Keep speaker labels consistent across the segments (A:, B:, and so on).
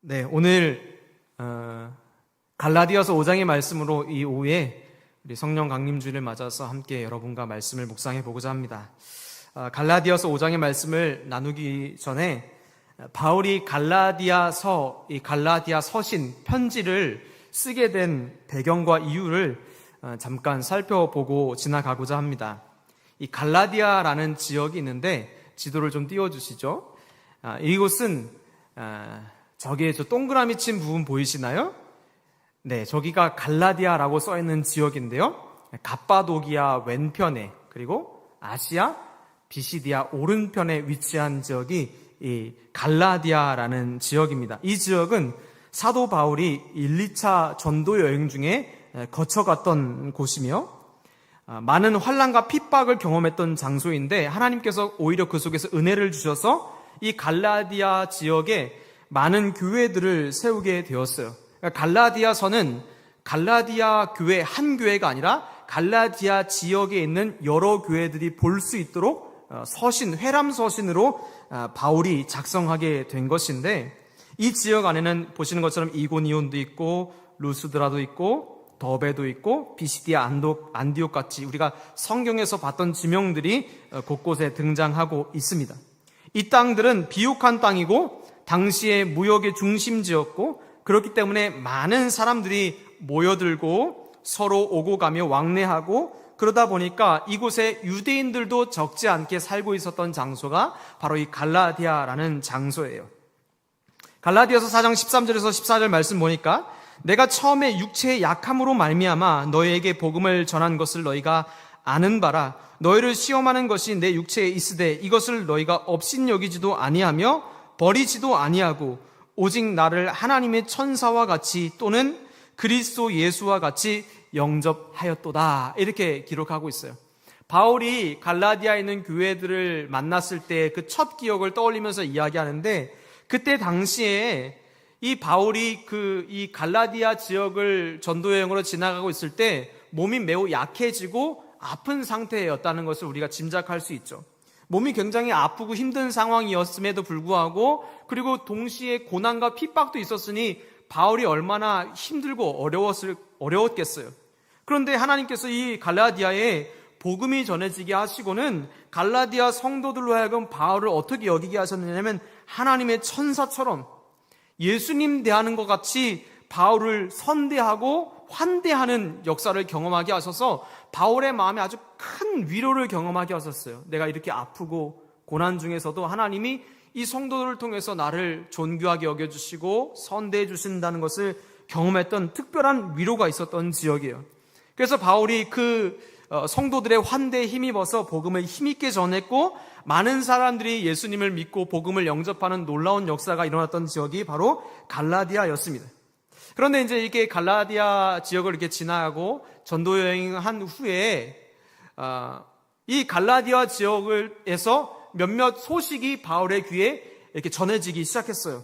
A: 네, 오늘 갈라디아서 5장의 말씀으로 이 오후에 우리 성령 강림주일을 맞아서 함께 여러분과 말씀을 묵상해 보고자 합니다. 갈라디아서 5장의 말씀을 나누기 전에 바울이 갈라디아 서신 편지를 쓰게 된 배경과 이유를 잠깐 살펴보고 지나가고자 합니다. 이 갈라디아라는 지역이 있는데 지도를 좀 띄워주시죠. 이곳은 저기에 저 동그라미 친 부분 보이시나요? 네, 저기가 갈라디아라고 써있는 지역인데요. 갑바도기아 왼편에 그리고 아시아 비시디아 오른편에 위치한 지역이 이 갈라디아라는 지역입니다. 이 지역은 사도 바울이 1, 2차 전도 여행 중에 거쳐갔던 곳이며 많은 환난과 핍박을 경험했던 장소인데 하나님께서 오히려 그 속에서 은혜를 주셔서 이 갈라디아 지역에 많은 교회들을 세우게 되었어요. 갈라디아서는 갈라디아 교회 한 교회가 아니라 갈라디아 지역에 있는 여러 교회들이 볼 수 있도록 회람 서신으로 바울이 작성하게 된 것인데 이 지역 안에는 보시는 것처럼 이고니온도 있고 루스드라도 있고 더베도 있고 비시디아 안디옥 같이 우리가 성경에서 봤던 지명들이 곳곳에 등장하고 있습니다. 이 땅들은 비옥한 땅이고 당시의 무역의 중심지였고 그렇기 때문에 많은 사람들이 모여들고 서로 오고 가며 왕래하고 그러다 보니까 이곳에 유대인들도 적지 않게 살고 있었던 장소가 바로 이 갈라디아라는 장소예요. 갈라디아서 4장 13절에서 14절 말씀 보니까 내가 처음에 육체의 약함으로 말미암아 너희에게 복음을 전한 것을 너희가 아는 바라. 너희를 시험하는 것이 내 육체에 있으되 이것을 너희가 업신여기지도 아니하며 버리지도 아니하고 오직 나를 하나님의 천사와 같이 또는 그리스도 예수와 같이 영접하였도다. 이렇게 기록하고 있어요. 바울이 갈라디아에 있는 교회들을 만났을 때 그 첫 기억을 떠올리면서 이야기하는데 그때 당시에 이 바울이 이 갈라디아 지역을 전도여행으로 지나가고 있을 때 몸이 매우 약해지고 아픈 상태였다는 것을 우리가 짐작할 수 있죠. 몸이 굉장히 아프고 힘든 상황이었음에도 불구하고 그리고 동시에 고난과 핍박도 있었으니 바울이 얼마나 힘들고 어려웠겠어요. 그런데 하나님께서 이 갈라디아에 복음이 전해지게 하시고는 갈라디아 성도들로 하여금 바울을 어떻게 여기게 하셨느냐면 하나님의 천사처럼 예수님 대하는 것 같이 바울을 선대하고 환대하는 역사를 경험하게 하셔서 바울의 마음에 아주 큰 위로를 경험하게 하셨어요. 내가 이렇게 아프고 고난 중에서도 하나님이 이 성도들을 통해서 나를 존귀하게 여겨주시고 선대해 주신다는 것을 경험했던 특별한 위로가 있었던 지역이에요. 그래서 바울이 성도들의 환대에 힘입어서 복음을 힘있게 전했고 많은 사람들이 예수님을 믿고 복음을 영접하는 놀라운 역사가 일어났던 지역이 바로 갈라디아였습니다. 그런데 이제 이게 갈라디아 지역을 이렇게 지나가고 전도 여행한 후에 이 갈라디아 지역에서 몇몇 소식이 바울의 귀에 이렇게 전해지기 시작했어요.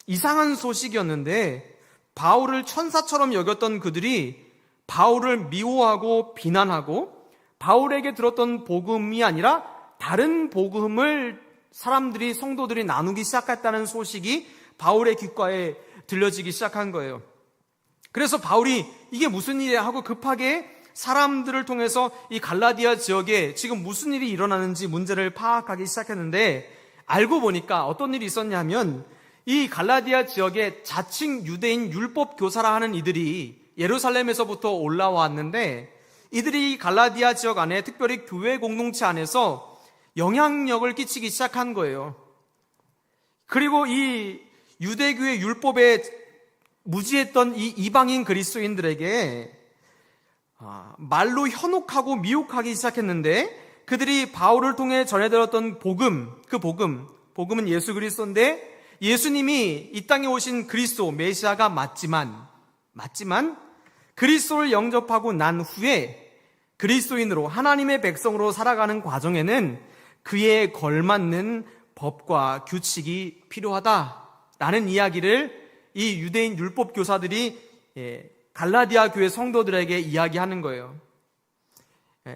A: 이상한 소식이었는데 바울을 천사처럼 여겼던 그들이 바울을 미워하고 비난하고 바울에게 들었던 복음이 아니라 다른 복음을 성도들이 나누기 시작했다는 소식이 바울의 귓가에 들려지기 시작한 거예요. 그래서 바울이 이게 무슨 일이야 하고 급하게 사람들을 통해서 이 갈라디아 지역에 지금 무슨 일이 일어나는지 문제를 파악하기 시작했는데 알고 보니까 어떤 일이 있었냐면 이 갈라디아 지역에 자칭 유대인 율법 교사라 하는 이들이 예루살렘에서부터 올라왔는데 이들이 갈라디아 지역 안에 특별히 교회 공동체 안에서 영향력을 끼치기 시작한 거예요. 그리고 이 유대교의 율법에 무지했던 이 이방인 그리스도인들에게 말로 현혹하고 미혹하기 시작했는데 그들이 바울을 통해 전해들었던 복음은 예수 그리스도인데 예수님이 이 땅에 오신 그리스도 메시아가 맞지만 그리스도를 영접하고 난 후에 그리스도인으로 하나님의 백성으로 살아가는 과정에는 그에 걸맞는 법과 규칙이 필요하다라는 이야기를 이 유대인 율법 교사들이 갈라디아 교회 성도들에게 이야기하는 거예요.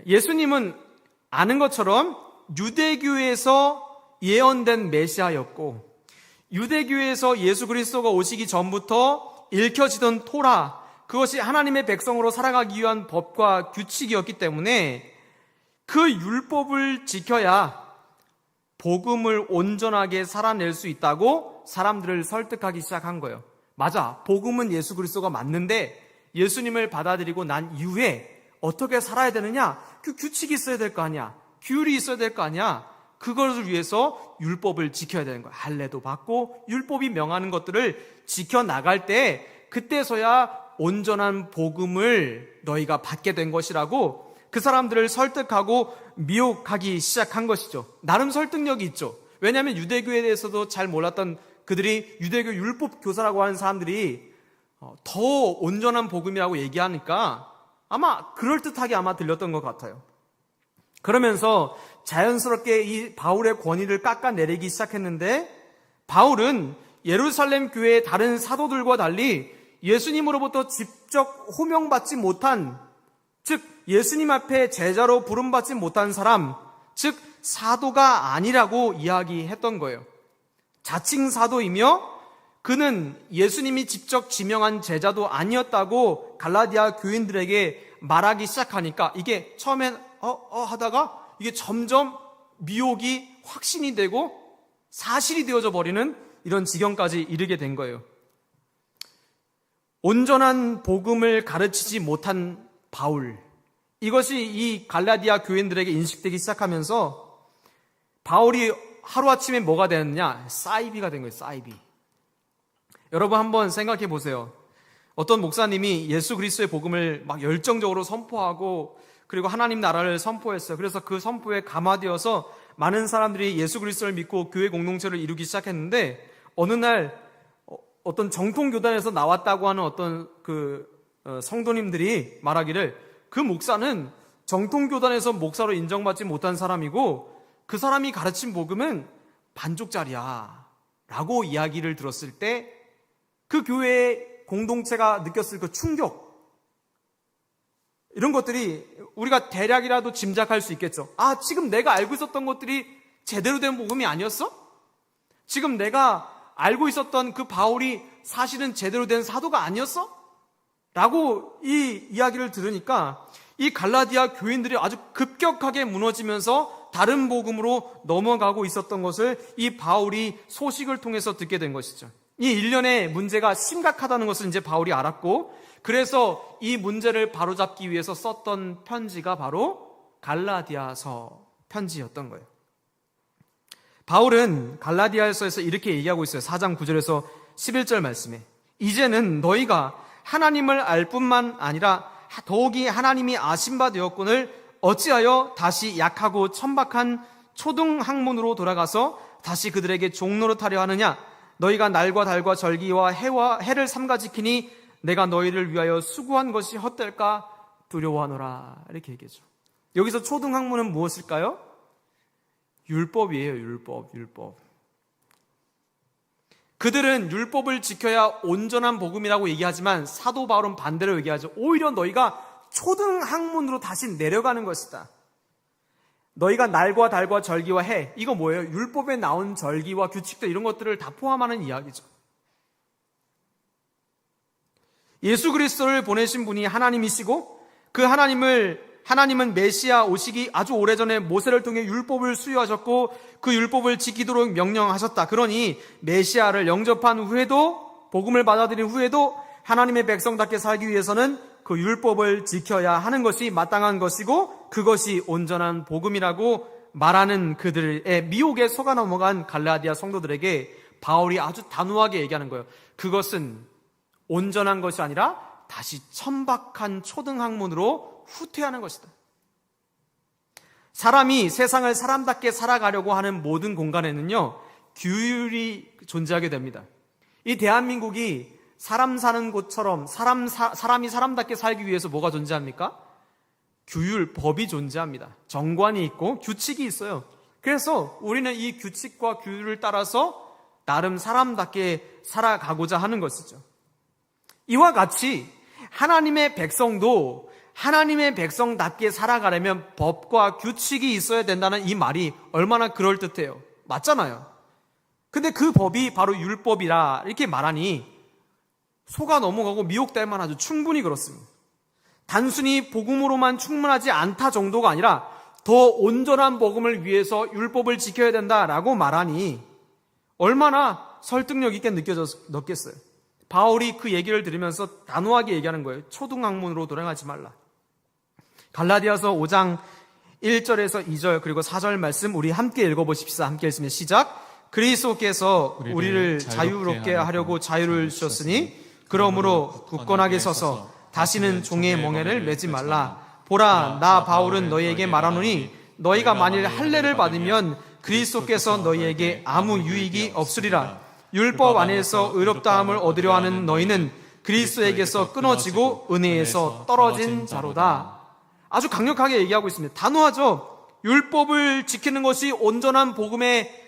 A: 예수님은 아는 것처럼 유대교에서 예언된 메시아였고 유대교에서 예수 그리스도가 오시기 전부터 읽혀지던 토라, 그것이 하나님의 백성으로 살아가기 위한 법과 규칙이었기 때문에 그 율법을 지켜야 복음을 온전하게 살아낼 수 있다고 사람들을 설득하기 시작한 거예요. 맞아, 복음은 예수 그리스도가 맞는데 예수님을 받아들이고 난 이후에 어떻게 살아야 되느냐? 그 규칙이 있어야 될 거 아니야. 규율이 있어야 될 거 아니야. 그것을 위해서 율법을 지켜야 되는 거야. 할례도 받고 율법이 명하는 것들을 지켜나갈 때 그때서야 온전한 복음을 너희가 받게 된 것이라고 그 사람들을 설득하고 미혹하기 시작한 것이죠. 나름 설득력이 있죠. 왜냐하면 유대교에 대해서도 잘 몰랐던 그들이 유대교 율법 교사라고 하는 사람들이 더 온전한 복음이라고 얘기하니까 아마 그럴듯하게 아마 들렸던 것 같아요. 그러면서 자연스럽게 이 바울의 권위를 깎아내리기 시작했는데, 바울은 예루살렘 교회의 다른 사도들과 달리 예수님으로부터 직접 호명받지 못한, 즉 예수님 앞에 제자로 부름받지 못한 사람, 즉 사도가 아니라고 이야기했던 거예요. 자칭 사도이며 그는 예수님이 직접 지명한 제자도 아니었다고 갈라디아 교인들에게 말하기 시작하니까 이게 처음엔 하다가 이게 점점 미혹이 확신이 되고 사실이 되어져 버리는 이런 지경까지 이르게 된 거예요. 온전한 복음을 가르치지 못한 바울, 이것이 이 갈라디아 교인들에게 인식되기 시작하면서 바울이 하루아침에 뭐가 되었느냐? 사이비가 된 거예요. 사이비. 여러분 한번 생각해 보세요. 어떤 목사님이 예수 그리스도의 복음을 막 열정적으로 선포하고 그리고 하나님 나라를 선포했어요. 그래서 그 선포에 감화되어서 많은 사람들이 예수 그리스도를 믿고 교회 공동체를 이루기 시작했는데, 어느 날 어떤 정통교단에서 나왔다고 하는 어떤 성도님들이 말하기를 그 목사는 정통교단에서 목사로 인정받지 못한 사람이고 그 사람이 가르친 복음은 반쪽짜리야 라고 이야기를 들었을 때 그 교회의 공동체가 느꼈을 그 충격, 이런 것들이 우리가 대략이라도 짐작할 수 있겠죠. 아, 지금 내가 알고 있었던 것들이 제대로 된 복음이 아니었어? 지금 내가 알고 있었던 그 바울이 사실은 제대로 된 사도가 아니었어? 라고 이 이야기를 들으니까 이 갈라디아 교인들이 아주 급격하게 무너지면서 다른 복음으로 넘어가고 있었던 것을 이 바울이 소식을 통해서 듣게 된 것이죠. 이 일련의 문제가 심각하다는 것을 이제 바울이 알았고, 그래서 이 문제를 바로잡기 위해서 썼던 편지가 바로 갈라디아서 편지였던 거예요. 바울은 갈라디아서에서 이렇게 얘기하고 있어요. 4장 9절에서 11절 말씀에, 이제는 너희가 하나님을 알 뿐만 아니라 더욱이 하나님이 아신 바 되었거늘 어찌하여 다시 약하고 천박한 초등학문으로 돌아가서 다시 그들에게 종노릇하려 하느냐? 너희가 날과 달과 절기와 해를 삼가 지키니 내가 너희를 위하여 수고한 것이 헛될까 두려워하노라. 이렇게 얘기하죠. 여기서 초등학문은 무엇일까요? 율법이에요. 율법. 그들은 율법을 지켜야 온전한 복음이라고 얘기하지만 사도 바울은 반대로 얘기하죠. 오히려 너희가 초등학문으로 다시 내려가는 것이다. 너희가 날과 달과 절기와 해, 이거 뭐예요? 율법에 나온 절기와 규칙들, 이런 것들을 다 포함하는 이야기죠. 예수 그리스도를 보내신 분이 하나님이시고 그 하나님은 메시아 오시기 아주 오래전에 모세를 통해 율법을 수여하셨고 그 율법을 지키도록 명령하셨다. 그러니 메시아를 영접한 후에도, 복음을 받아들인 후에도 하나님의 백성답게 살기 위해서는 그 율법을 지켜야 하는 것이 마땅한 것이고 그것이 온전한 복음이라고 말하는 그들의 미혹에 속아 넘어간 갈라디아 성도들에게 바울이 아주 단호하게 얘기하는 거예요. 그것은 온전한 것이 아니라 다시 천박한 초등학문으로 후퇴하는 것이다. 사람이 세상을 사람답게 살아가려고 하는 모든 공간에는요, 규율이 존재하게 됩니다. 이 대한민국이 사람 사는 곳처럼 사람이 사람답게 살기 위해서 뭐가 존재합니까? 규율, 법이 존재합니다. 정관이 있고 규칙이 있어요. 그래서 우리는 이 규칙과 규율을 따라서 나름 사람답게 살아가고자 하는 것이죠. 이와 같이 하나님의 백성도 하나님의 백성답게 살아가려면 법과 규칙이 있어야 된다는 이 말이 얼마나 그럴듯해요. 맞잖아요. 근데 그 법이 바로 율법이라 이렇게 말하니 속아 넘어가고 미혹될 만하죠. 충분히 그렇습니다. 단순히 복음으로만 충분하지 않다 정도가 아니라 더 온전한 복음을 위해서 율법을 지켜야 된다라고 말하니 얼마나 설득력 있게 느껴졌겠어요. 바울이 그 얘기를 들으면서 단호하게 얘기하는 거예요. 초등학문으로 돌아가지 말라. 갈라디아서 5장 1절에서 2절 그리고 4절 말씀 우리 함께 읽어보십시다. 함께 읽으면 시작. 그리스도께서 우리를 자유롭게 하려고 자유를 주셨으니 그러므로 굳건하게 서서 다시는 종의 멍에를 매지 말라. 보라, 나 바울은 너희에게 말하노니 너희가 만일 할례를 받으면 그리스도께서 너희에게 아무 유익이 없으리라. 율법 안에서 의롭다함을 얻으려 하는 너희는 그리스도에게서 끊어지고 은혜에서 떨어진 자로다. 아주 강력하게 얘기하고 있습니다. 단호하죠. 율법을 지키는 것이 온전한 복음의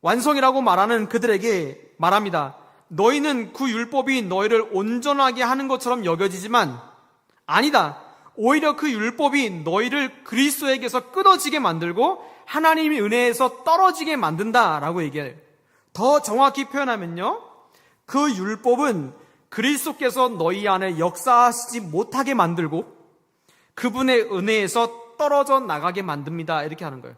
A: 완성이라고 말하는 그들에게 말합니다. 너희는 그 율법이 너희를 온전하게 하는 것처럼 여겨지지만 아니다. 오히려 그 율법이 너희를 그리스도에게서 끊어지게 만들고 하나님의 은혜에서 떨어지게 만든다라고 얘기해요. 더 정확히 표현하면요, 그 율법은 그리스도께서 너희 안에 역사하시지 못하게 만들고 그분의 은혜에서 떨어져 나가게 만듭니다. 이렇게 하는 거예요.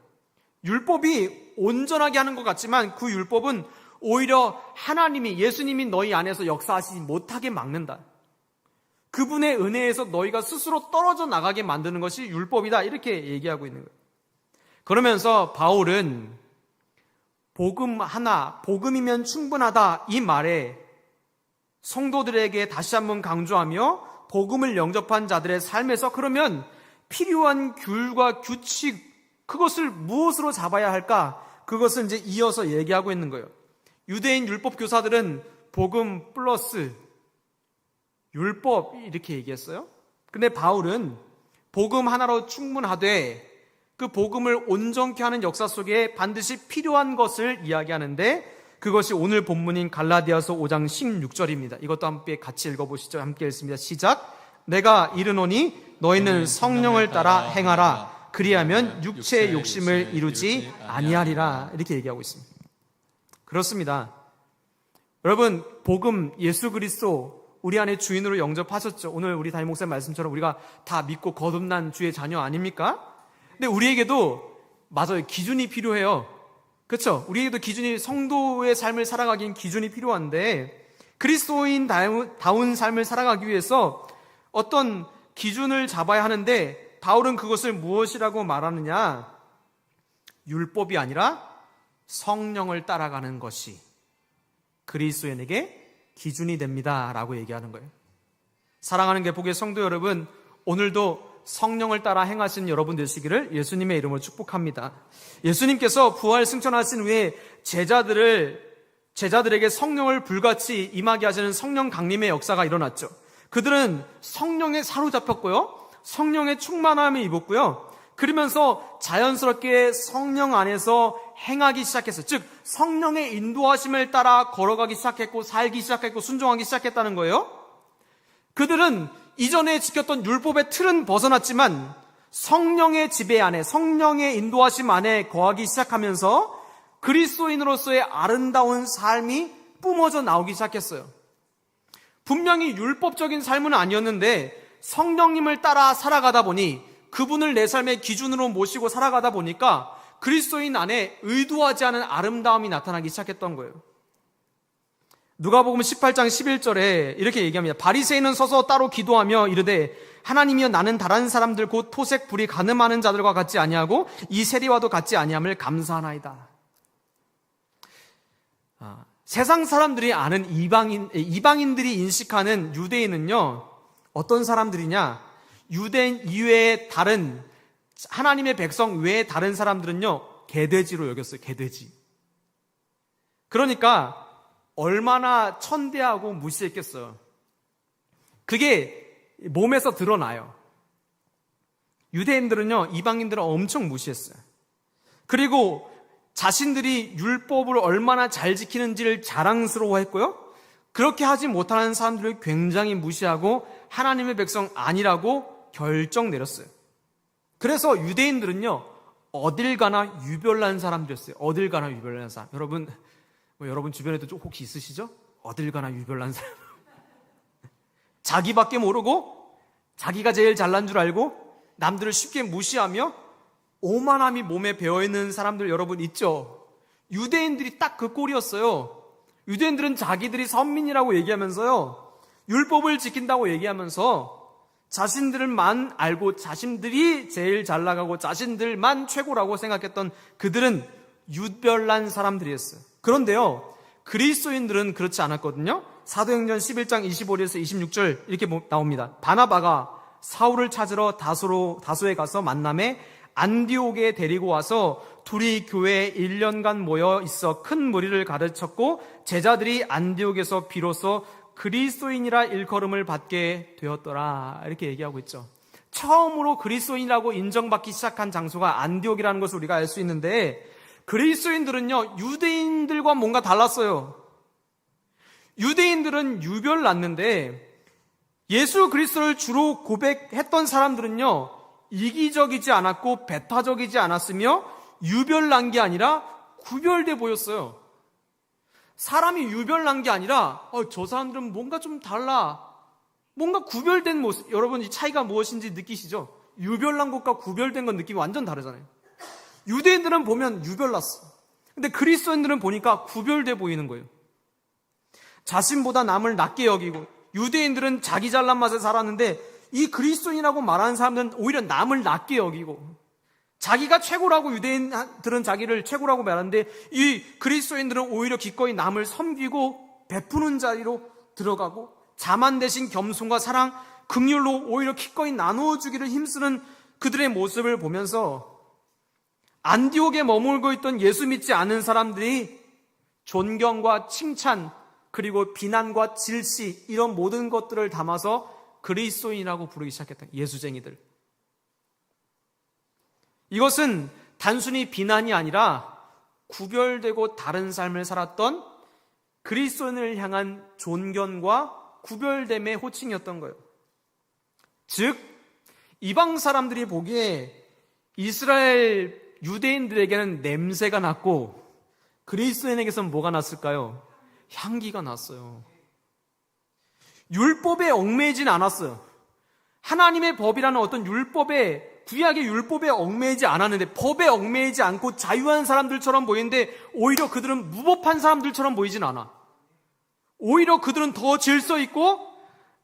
A: 율법이 온전하게 하는 것 같지만 그 율법은 오히려 하나님이, 예수님이 너희 안에서 역사하시지 못하게 막는다. 그분의 은혜에서 너희가 스스로 떨어져 나가게 만드는 것이 율법이다. 이렇게 얘기하고 있는 거예요. 그러면서 바울은 복음 하나, 복음이면 충분하다 이 말에 성도들에게 다시 한번 강조하며 복음을 영접한 자들의 삶에서 그러면 필요한 규율과 규칙, 그것을 무엇으로 잡아야 할까? 그것을 이제 이어서 얘기하고 있는 거예요. 유대인 율법 교사들은 복음 플러스 율법 이렇게 얘기했어요. 근데 바울은 복음 하나로 충분하되 그 복음을 온전케 하는 역사 속에 반드시 필요한 것을 이야기하는데 그것이 오늘 본문인 갈라디아서 5장 16절입니다. 이것도 함께 같이 읽어보시죠. 함께 읽습니다. 시작. 내가 이르노니 너희는 성령을 따라 행하라. 그리하면 육체의 욕심을 이루지 아니하리라. 이렇게 얘기하고 있습니다. 그렇습니다. 여러분, 복음 예수 그리스도 우리 안에 주인으로 영접하셨죠. 오늘 우리 담임 목사님 말씀처럼 우리가 다 믿고 거듭난 주의 자녀 아닙니까? 근데 우리에게도 맞아요. 기준이 필요해요. 그렇죠? 우리에게도 기준이, 성도의 삶을 살아가기엔 기준이 필요한데 그리스도인 다운 삶을 살아가기 위해서 어떤 기준을 잡아야 하는데 바울은 그것을 무엇이라고 말하느냐? 율법이 아니라 성령을 따라가는 것이 그리스도인에게 기준이 됩니다 라고 얘기하는 거예요. 사랑하는 개복의 성도 여러분, 오늘도 성령을 따라 행하시는 여러분 되시기를 예수님의 이름으로 축복합니다. 예수님께서 부활 승천하신 후에 제자들에게 성령을 불같이 임하게 하시는 성령 강림의 역사가 일어났죠. 그들은 성령에 사로잡혔고요, 성령의 충만함을 입었고요, 그러면서 자연스럽게 성령 안에서 행하기 시작했어요. 즉 성령의 인도하심을 따라 걸어가기 시작했고 살기 시작했고 순종하기 시작했다는 거예요. 그들은 이전에 지켰던 율법의 틀은 벗어났지만 성령의 지배 안에, 성령의 인도하심 안에 거하기 시작하면서 그리스도인으로서의 아름다운 삶이 뿜어져 나오기 시작했어요. 분명히 율법적인 삶은 아니었는데 성령님을 따라 살아가다 보니, 그분을 내 삶의 기준으로 모시고 살아가다 보니까 그리스도인 안에 의도하지 않은 아름다움이 나타나기 시작했던 거예요. 누가복음 18장 11절에 이렇게 얘기합니다. 바리새인은 서서 따로 기도하며 이르되 하나님이여, 나는 다른 사람들 곧 토색 불이 가늠하는 자들과 같지 아니하고 이 세리와도 같지 아니함을 감사하나이다. 세상 사람들이 아는 이방인들이 인식하는 유대인은요, 어떤 사람들이냐? 유대인 이외의 다른 하나님의 백성 외의 다른 사람들은요, 개돼지로 여겼어요. 개돼지. 그러니까 얼마나 천대하고 무시했겠어요. 그게 몸에서 드러나요. 유대인들은요, 이방인들을 엄청 무시했어요. 그리고 자신들이 율법을 얼마나 잘 지키는지를 자랑스러워했고요, 그렇게 하지 못하는 사람들을 굉장히 무시하고 하나님의 백성 아니라고 결정 내렸어요. 그래서 유대인들은요, 어딜 가나 유별난 사람들이었어요. 어딜 가나 유별난 사람. 여러분, 여러분 주변에도 좀 혹시 있으시죠? 어딜 가나 유별난 사람. 자기밖에 모르고 자기가 제일 잘난 줄 알고 남들을 쉽게 무시하며 오만함이 몸에 배어있는 사람들 여러분 있죠? 유대인들이 딱 그 꼴이었어요. 유대인들은 자기들이 선민이라고 얘기하면서요, 율법을 지킨다고 얘기하면서 자신들만 알고 자신들이 제일 잘 나가고 자신들만 최고라고 생각했던 그들은 유별난 사람들이었어요. 그런데요, 그리스도인들은 그렇지 않았거든요. 사도행전 11장 25절에서 26절 이렇게 나옵니다. 바나바가 사울을 찾으러 다소에 가서 만남에 안디옥에 데리고 와서 둘이 교회에 1년간 모여 있어 큰 무리를 가르쳤고 제자들이 안디옥에서 비로소 그리스도인이라 일컬음을 받게 되었더라. 이렇게 얘기하고 있죠. 처음으로 그리스도인이라고 인정받기 시작한 장소가 안디옥이라는 것을 우리가 알 수 있는데, 그리스도인들은요, 유대인들과 뭔가 달랐어요. 유대인들은 유별났는데 예수 그리스도를 주로 고백했던 사람들은요, 이기적이지 않았고 배타적이지 않았으며 유별난 게 아니라 구별돼 보였어요. 사람이 유별난 게 아니라 저 사람들은 뭔가 좀 달라, 뭔가 구별된 모습. 여러분, 이 차이가 무엇인지 느끼시죠? 유별난 것과 구별된 것 느낌이 완전 다르잖아요. 유대인들은 보면 유별났어. 근데 그리스도인들은 보니까 구별돼 보이는 거예요. 자신보다 남을 낮게 여기고, 유대인들은 자기 잘난 맛에 살았는데 이 그리스도인이라고 말하는 사람들은 오히려 남을 낮게 여기고, 자기가 최고라고 유대인들은 자기를 최고라고 말하는데 이 그리스도인들은 오히려 기꺼이 남을 섬기고 베푸는 자리로 들어가고, 자만 대신 겸손과 사랑, 긍휼로 오히려 기꺼이 나누어 주기를 힘쓰는 그들의 모습을 보면서 안디옥에 머물고 있던 예수 믿지 않은 사람들이 존경과 칭찬, 그리고 비난과 질시, 이런 모든 것들을 담아서 그리스도인이라고 부르기 시작했다. 예수쟁이들. 이것은 단순히 비난이 아니라 구별되고 다른 삶을 살았던 그리스도인을 향한 존경과 구별됨의 호칭이었던 거예요. 즉, 이방 사람들이 보기에 이스라엘 유대인들에게는 냄새가 났고 그리스도인에게서는 뭐가 났을까요? 향기가 났어요. 율법에 얽매이진 않았어요. 하나님의 법이라는 어떤 율법에, 구약의 율법에 얽매이지 않았는데, 법에 얽매이지 않고 자유한 사람들처럼 보이는데 오히려 그들은 무법한 사람들처럼 보이진 않아. 오히려 그들은 더 질서 있고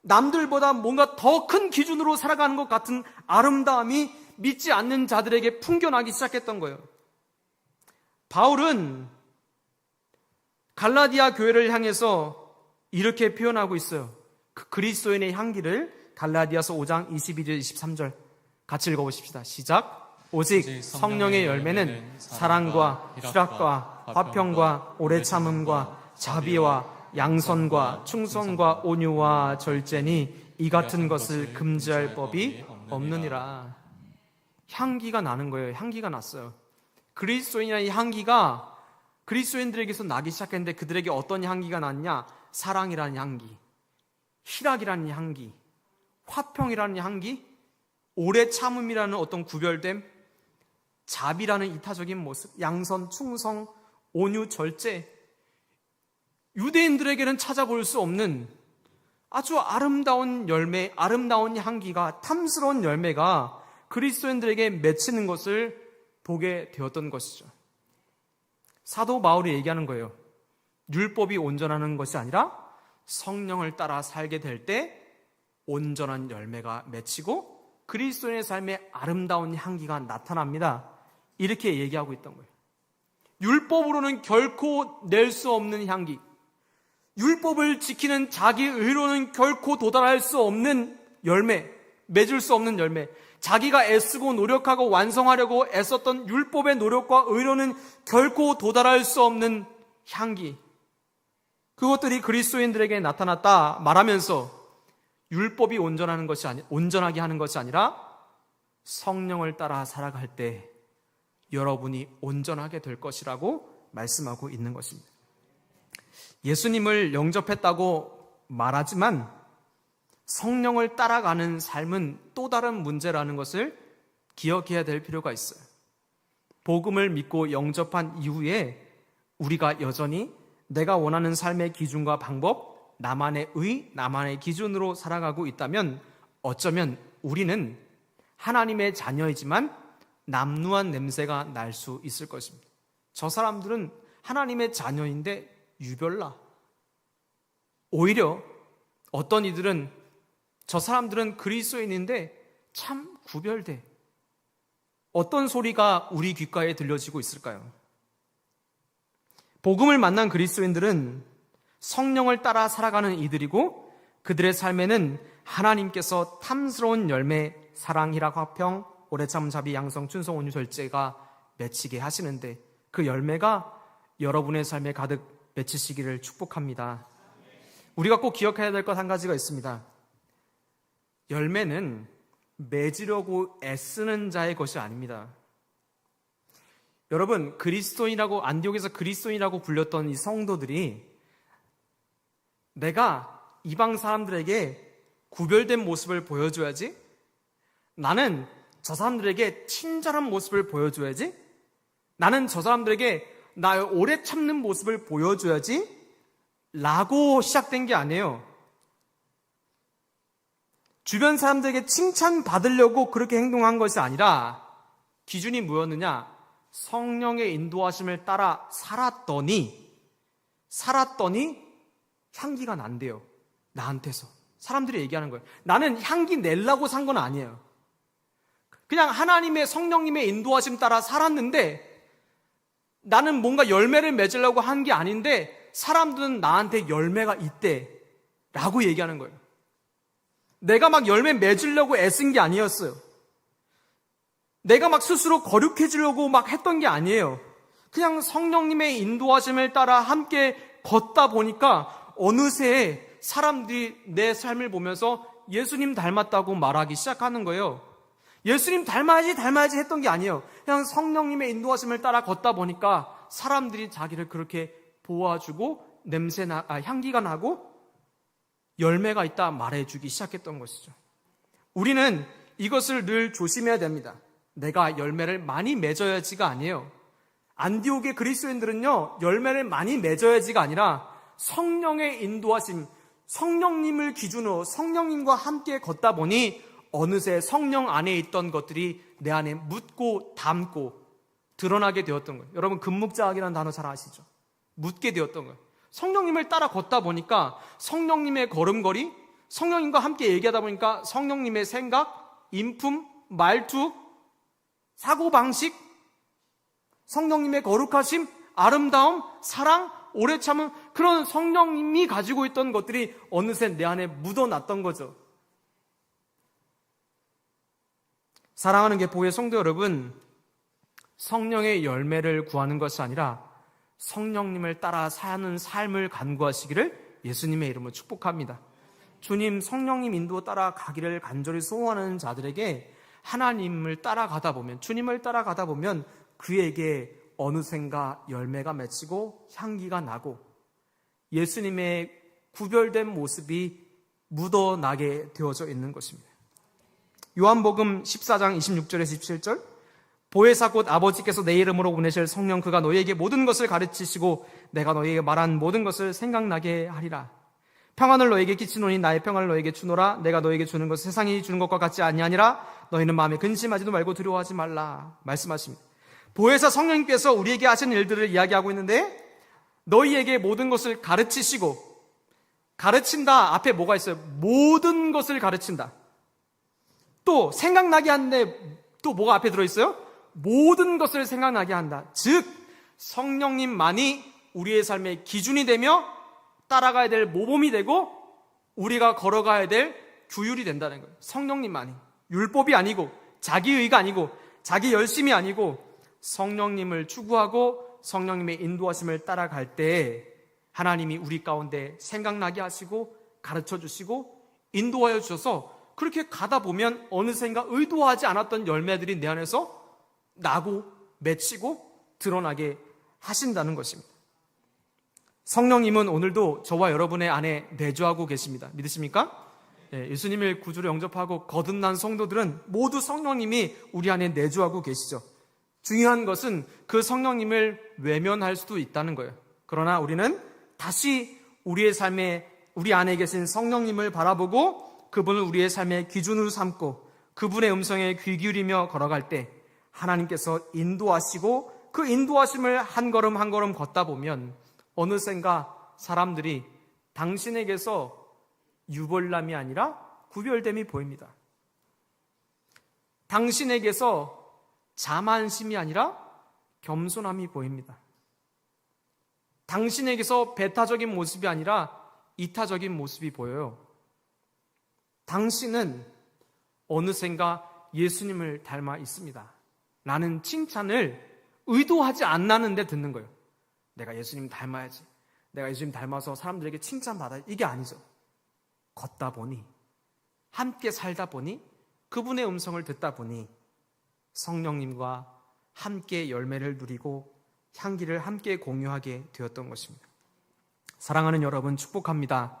A: 남들보다 뭔가 더 큰 기준으로 살아가는 것 같은 아름다움이 믿지 않는 자들에게 풍겨나기 시작했던 거예요. 바울은 갈라디아 교회를 향해서 이렇게 표현하고 있어요. 그 그리스도인의 향기를 갈라디아서 5장 22절 23절 같이 읽어보십시다. 시작. 오직 성령의 열매는 사랑과 희락과 화평과 오래 참음과 자비와 양선과 충성과 온유와 절제니 이 같은 것을 금지할 법이 없느니라. 향기가 나는 거예요. 향기가 났어요. 그리스도인이라는 이 향기가 그리스도인들에게서 나기 시작했는데 그들에게 어떤 향기가 났냐? 사랑이라는 향기, 희락이라는 향기, 화평이라는 향기, 오래 참음이라는 어떤 구별됨, 자비라는 이타적인 모습, 양선, 충성, 온유, 절제. 유대인들에게는 찾아볼 수 없는 아주 아름다운 열매, 아름다운 향기가, 탐스러운 열매가 그리스도인들에게 맺히는 것을 보게 되었던 것이죠. 사도 바울이 얘기하는 거예요. 율법이 온전하는 것이 아니라 성령을 따라 살게 될 때 온전한 열매가 맺히고 그리스도인의 삶에 아름다운 향기가 나타납니다. 이렇게 얘기하고 있던 거예요. 율법으로는 결코 낼 수 없는 향기, 율법을 지키는 자기 의로는 결코 도달할 수 없는 열매, 맺을 수 없는 열매, 자기가 애쓰고 노력하고 완성하려고 애썼던 율법의 노력과 의로는 결코 도달할 수 없는 향기, 그것들이 그리스도인들에게 나타났다 말하면서 율법이 온전하게 하는 것이 아니라 성령을 따라 살아갈 때 여러분이 온전하게 될 것이라고 말씀하고 있는 것입니다. 예수님을 영접했다고 말하지만 성령을 따라가는 삶은 또 다른 문제라는 것을 기억해야 될 필요가 있어요. 복음을 믿고 영접한 이후에 우리가 여전히 내가 원하는 삶의 기준과 방법, 나만의 의, 나만의 기준으로 살아가고 있다면 어쩌면 우리는 하나님의 자녀이지만 남루한 냄새가 날 수 있을 것입니다. 저 사람들은 하나님의 자녀인데 유별나. 오히려 어떤 이들은 저 사람들은 그리스도인인데 참 구별돼. 어떤 소리가 우리 귓가에 들려지고 있을까요? 복음을 만난 그리스도인들은 성령을 따라 살아가는 이들이고 그들의 삶에는 하나님께서 탐스러운 열매, 사랑, 희락, 화평, 오래 참음, 자비, 양성, 충성, 온유, 절제가 맺히게 하시는데 그 열매가 여러분의 삶에 가득 맺히시기를 축복합니다. 우리가 꼭 기억해야 될 것 한 가지가 있습니다. 열매는 맺으려고 애쓰는 자의 것이 아닙니다. 여러분, 그리스도인이라고, 안디옥에서 그리스도인이라고 불렸던 이 성도들이 내가 이방 사람들에게 구별된 모습을 보여줘야지, 나는 저 사람들에게 친절한 모습을 보여줘야지, 나는 저 사람들에게 나의 오래 참는 모습을 보여줘야지 라고 시작된 게 아니에요. 주변 사람들에게 칭찬받으려고 그렇게 행동한 것이 아니라 기준이 뭐였느냐? 성령의 인도하심을 따라 살았더니 향기가 난대요. 나한테서. 사람들이 얘기하는 거예요. 나는 향기 내려고 산 건 아니에요. 그냥 하나님의 성령님의 인도하심 따라 살았는데 나는 뭔가 열매를 맺으려고 한 게 아닌데 사람들은 나한테 열매가 있대 라고 얘기하는 거예요. 내가 막 열매 맺으려고 애쓴 게 아니었어요. 내가 막 스스로 거룩해지려고 막 했던 게 아니에요. 그냥 성령님의 인도하심을 따라 함께 걷다 보니까 어느새 사람들이 내 삶을 보면서 예수님 닮았다고 말하기 시작하는 거예요. 예수님 닮아야지 했던 게 아니에요. 그냥 성령님의 인도하심을 따라 걷다 보니까 사람들이 자기를 그렇게 보아주고 향기가 나고 열매가 있다 말해주기 시작했던 것이죠. 우리는 이것을 늘 조심해야 됩니다. 내가 열매를 많이 맺어야지가 아니에요. 안디옥의 그리스도인들은요, 열매를 많이 맺어야지가 아니라 성령의 인도하심, 성령님을 기준으로 성령님과 함께 걷다 보니 어느새 성령 안에 있던 것들이 내 안에 묻고 담고 드러나게 되었던 거예요. 여러분, 금묵자학이라는 단어 잘 아시죠? 묻게 되었던 거예요. 성령님을 따라 걷다 보니까 성령님의 걸음걸이, 성령님과 함께 얘기하다 보니까 성령님의 생각, 인품, 말투, 사고방식, 성령님의 거룩하심, 아름다움, 사랑, 오래 참음, 그런 성령님이 가지고 있던 것들이 어느새 내 안에 묻어났던 거죠. 사랑하는 개포의 성도 여러분, 성령의 열매를 구하는 것이 아니라 성령님을 따라 사는 삶을 간구하시기를 예수님의 이름으로 축복합니다. 주님, 성령님 인도 따라 가기를 간절히 소원하는 자들에게 하나님을 따라가다 보면, 주님을 따라가다 보면 그에게 어느샌가 열매가 맺히고 향기가 나고 예수님의 구별된 모습이 묻어나게 되어져 있는 것입니다. 요한복음 14장 26절에서 27절, 보혜사 곧 아버지께서 내 이름으로 보내실 성령 그가 너희에게 모든 것을 가르치시고 내가 너희에게 말한 모든 것을 생각나게 하리라. 평안을 너희에게 끼치노니 나의 평안을 너희에게 주노라. 내가 너희에게 주는 것은 세상이 주는 것과 같지 아니하니라. 너희는 마음에 근심하지도 말고 두려워하지 말라 말씀하십니다. 보혜사 성령님께서 우리에게 하신 일들을 이야기하고 있는데, 너희에게 모든 것을 가르치시고, 가르친다 앞에 뭐가 있어요? 모든 것을 가르친다. 또 생각나게 하는데 또 뭐가 앞에 들어있어요? 모든 것을 생각나게 한다. 즉 성령님만이 우리의 삶의 기준이 되며 따라가야 될 모범이 되고 우리가 걸어가야 될 규율이 된다는 거예요. 성령님만이. 율법이 아니고 자기의가 아니고 자기 열심이 아니고 성령님을 추구하고 성령님의 인도하심을 따라갈 때 하나님이 우리 가운데 생각나게 하시고 가르쳐 주시고 인도하여 주셔서 그렇게 가다 보면 어느샌가 의도하지 않았던 열매들이 내 안에서 나고 맺히고 드러나게 하신다는 것입니다. 성령님은 오늘도 저와 여러분의 안에 내주하고 계십니다. 믿으십니까? 예수님을 구주로 영접하고 거듭난 성도들은 모두 성령님이 우리 안에 내주하고 계시죠. 중요한 것은 그 성령님을 외면할 수도 있다는 거예요. 그러나 우리는 다시 우리 안에 계신 성령님을 바라보고 그분을 우리의 삶의 기준으로 삼고 그분의 음성에 귀 기울이며 걸어갈 때 하나님께서 인도하시고 그 인도하심을 한 걸음 한 걸음 걷다 보면 어느샌가 사람들이 당신에게서 유별남이 아니라 구별됨이 보입니다. 당신에게서 자만심이 아니라 겸손함이 보입니다. 당신에게서 배타적인 모습이 아니라 이타적인 모습이 보여요. 당신은 어느샌가 예수님을 닮아 있습니다. 라는 칭찬을 의도하지 않았는데 듣는 거예요. 내가 예수님 닮아야지. 내가 예수님 닮아서 사람들에게 칭찬받아야지. 이게 아니죠. 걷다 보니, 함께 살다 보니, 그분의 음성을 듣다 보니 성령님과 함께 열매를 누리고 향기를 함께 공유하게 되었던 것입니다. 사랑하는 여러분, 축복합니다.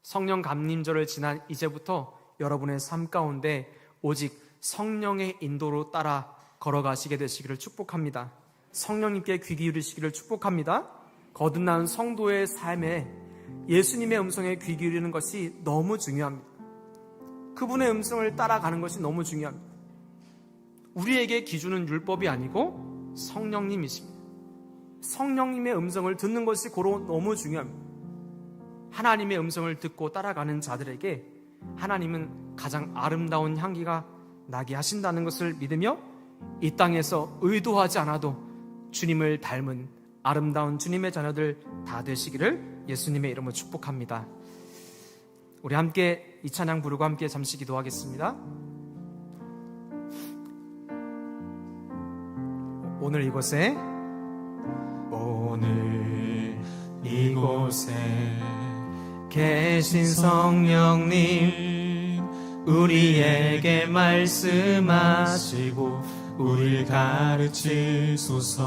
A: 성령 감림절을 지난 이제부터 여러분의 삶 가운데 오직 성령의 인도로 따라 걸어가시게 되시기를 축복합니다. 성령님께 귀 기울이시기를 축복합니다. 거듭난 성도의 삶에 예수님의 음성에 귀 기울이는 것이 너무 중요합니다. 그분의 음성을 따라가는 것이 너무 중요합니다. 우리에게 기준은 율법이 아니고 성령님이십니다. 성령님의 음성을 듣는 것이 고로 너무 중요합니다. 하나님의 음성을 듣고 따라가는 자들에게 하나님은 가장 아름다운 향기가 나게 하신다는 것을 믿으며 이 땅에서 의도하지 않아도 주님을 닮은 아름다운 주님의 자녀들 다 되시기를 예수님의 이름으로 축복합니다. 우리 함께 이 찬양 부르고 함께 잠시 기도하겠습니다. 오늘 이곳에 계신 성령님, 우리에게 말씀하시고
B: 우릴 가르치소서.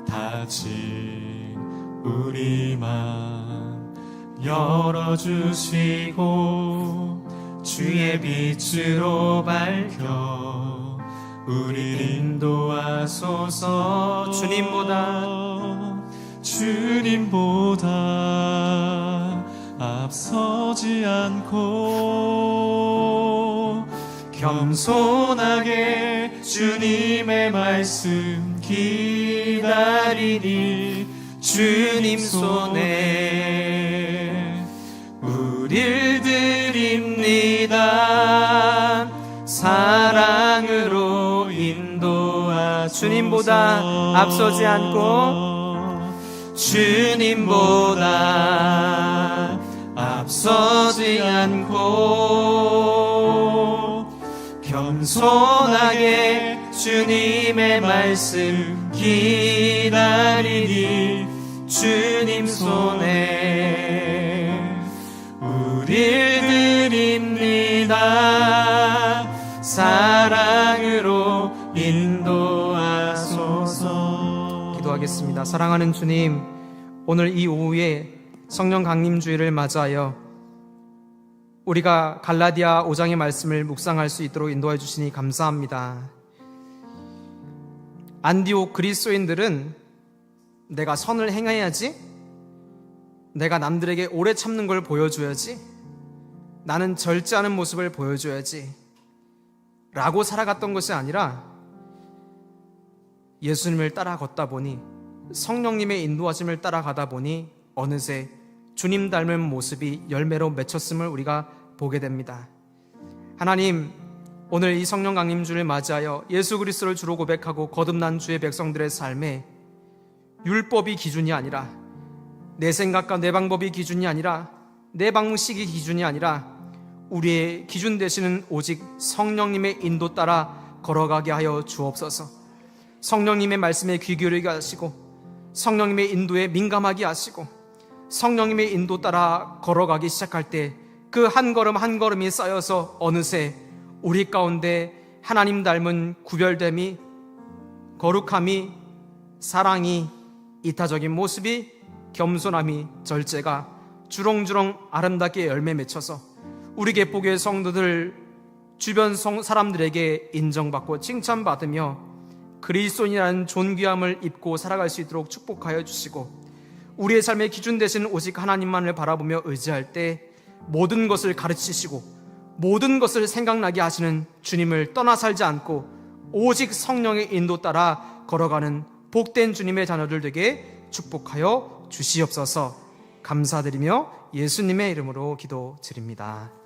B: 닫힌 우리 맘 열어주시고 주의 빛으로 밝혀 우릴 인도하소서. 주님보다 앞서지 않고 겸손하게 주님의 말씀 기다리니 주님 손에 우릴 드립니다. 사랑으로 인도하소서. 주님보다 앞서지 않고 주님보다 앞서지 않고 겸손하게 주님의 말씀 기다리니 주님 손에 우릴 드립니다. 사랑으로 인도하소서.
A: 기도하겠습니다. 사랑하는 주님, 오늘 이 오후에 성령 강림주일을 맞이하여 우리가 갈라디아 5장의 말씀을 묵상할 수 있도록 인도해 주시니 감사합니다. 안디옥 그리스도인들은 내가 선을 행해야지, 내가 남들에게 오래 참는 걸 보여줘야지, 나는 절제하는 모습을 보여줘야지 라고 살아갔던 것이 아니라 예수님을 따라 걷다 보니, 성령님의 인도하심을 따라가다 보니 어느새 주님 닮은 모습이 열매로 맺혔음을 우리가 보게 됩니다. 하나님, 오늘 이 성령 강림주를 맞이하여 예수 그리스도를 주로 고백하고 거듭난 주의 백성들의 삶에 율법이 기준이 아니라, 내 생각과 내 방법이 기준이 아니라, 내 방식이 기준이 아니라 우리의 기준 되시는 오직 성령님의 인도 따라 걸어가게 하여 주옵소서. 성령님의 말씀에 귀 기울이게 하시고, 성령님의 인도에 민감하게 하시고, 성령님의 인도 따라 걸어가기 시작할 때 그 한 걸음 한 걸음이 쌓여서 어느새 우리 가운데 하나님 닮은 구별됨이, 거룩함이, 사랑이, 이타적인 모습이, 겸손함이, 절제가 주렁주렁 아름답게 열매 맺혀서 우리 개포교회 성도들 주변 사람들에게 인정받고 칭찬받으며 그리스도인이라는 존귀함을 입고 살아갈 수 있도록 축복하여 주시고, 우리의 삶의 기준 되신 오직 하나님만을 바라보며 의지할 때 모든 것을 가르치시고 모든 것을 생각나게 하시는 주님을 떠나 살지 않고 오직 성령의 인도 따라 걸어가는 복된 주님의 자녀들 되게 축복하여 주시옵소서. 감사드리며 예수님의 이름으로 기도드립니다.